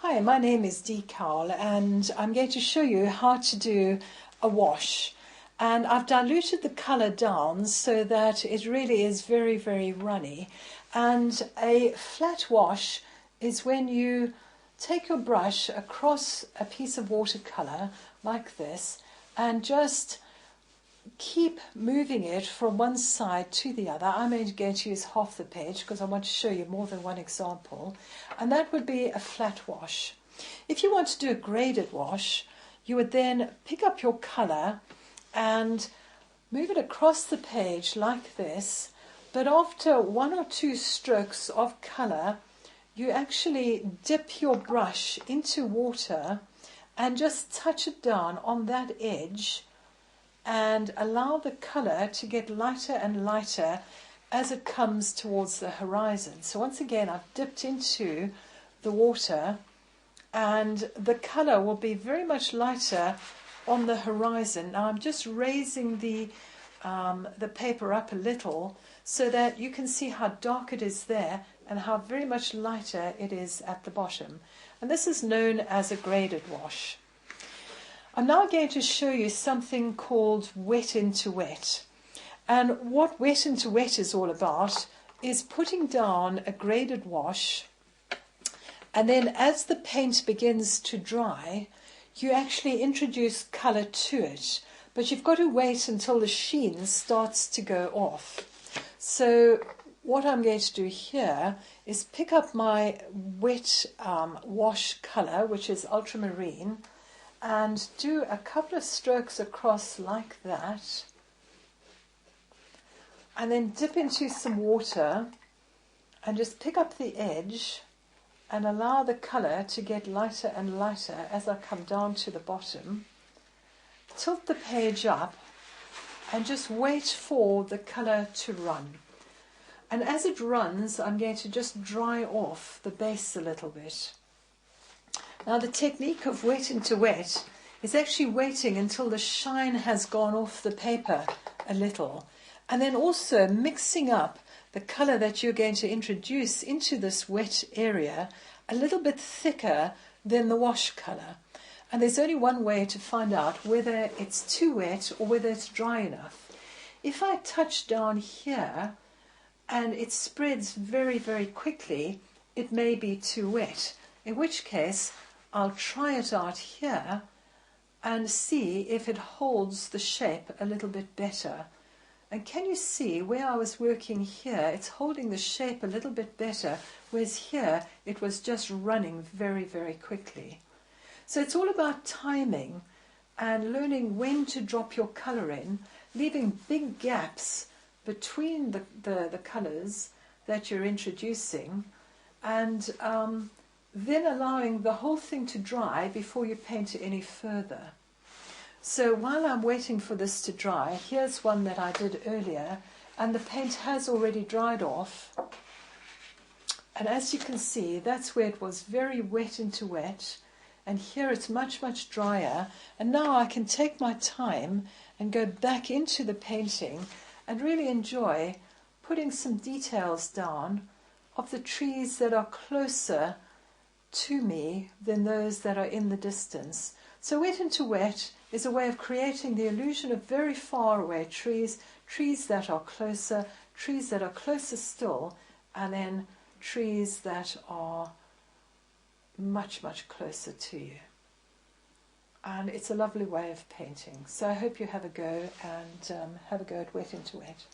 Hi, my name is Dee Cowell and I'm going to show you how to do a wash. And I've diluted the colour down so that it really is very, very runny. And a flat wash is when you take your brush across a piece of watercolour like this and just keep moving it from one side to the other. I'm only going to use half the page because I want to show you more than one example. And that would be a flat wash. If you want to do a graded wash, you would then pick up your colour and move it across the page like this. But after one or two strokes of colour, you actually dip your brush into water and just touch it down on that edge and allow the colour to get lighter and lighter as it comes towards the horizon. So once again, I've dipped into the water and the colour will be very much lighter on the horizon. Now I'm just raising the paper up a little so that you can see how dark it is there and how very much lighter it is at the bottom. And this is known as a graded wash. I'm now going to show you something called wet into wet. And what wet into wet is all about is putting down a graded wash, and then as the paint begins to dry, you actually introduce colour to it. But you've got to wait until the sheen starts to go off. So what I'm going to do here is pick up my wet wash colour, which is ultramarine, and do a couple of strokes across like that, and then dip into some water and just pick up the edge and allow the colour to get lighter and lighter as I come down to the bottom. Tilt the page up and just wait for the colour to run. And as it runs, I'm going to just dry off the base a little bit. Now the technique of wet into wet is actually waiting until the shine has gone off the paper a little, and then also mixing up the colour that you're going to introduce into this wet area a little bit thicker than the wash colour. And there's only one way to find out whether it's too wet or whether it's dry enough. If I touch down here and it spreads very, very quickly, it may be too wet, in which case I'll try it out here and see if it holds the shape a little bit better. And can you see where I was working here, it's holding the shape a little bit better, whereas here it was just running very, very quickly. So it's all about timing and learning when to drop your colour in, leaving big gaps between the colours that you're introducing, and then allowing the whole thing to dry before you paint it any further. So while I'm waiting for this to dry, here's one that I did earlier, and the paint has already dried off. And as you can see, that's where it was very wet into wet, and here it's much, much drier. And now I can take my time and go back into the painting and really enjoy putting some details down of the trees that are closer to me than those that are in the distance. So wet into wet is a way of creating the illusion of very far away trees, trees that are closer still, and then trees that are much, much closer to you. And it's a lovely way of painting. So I hope you have a go and have a go at wet into wet.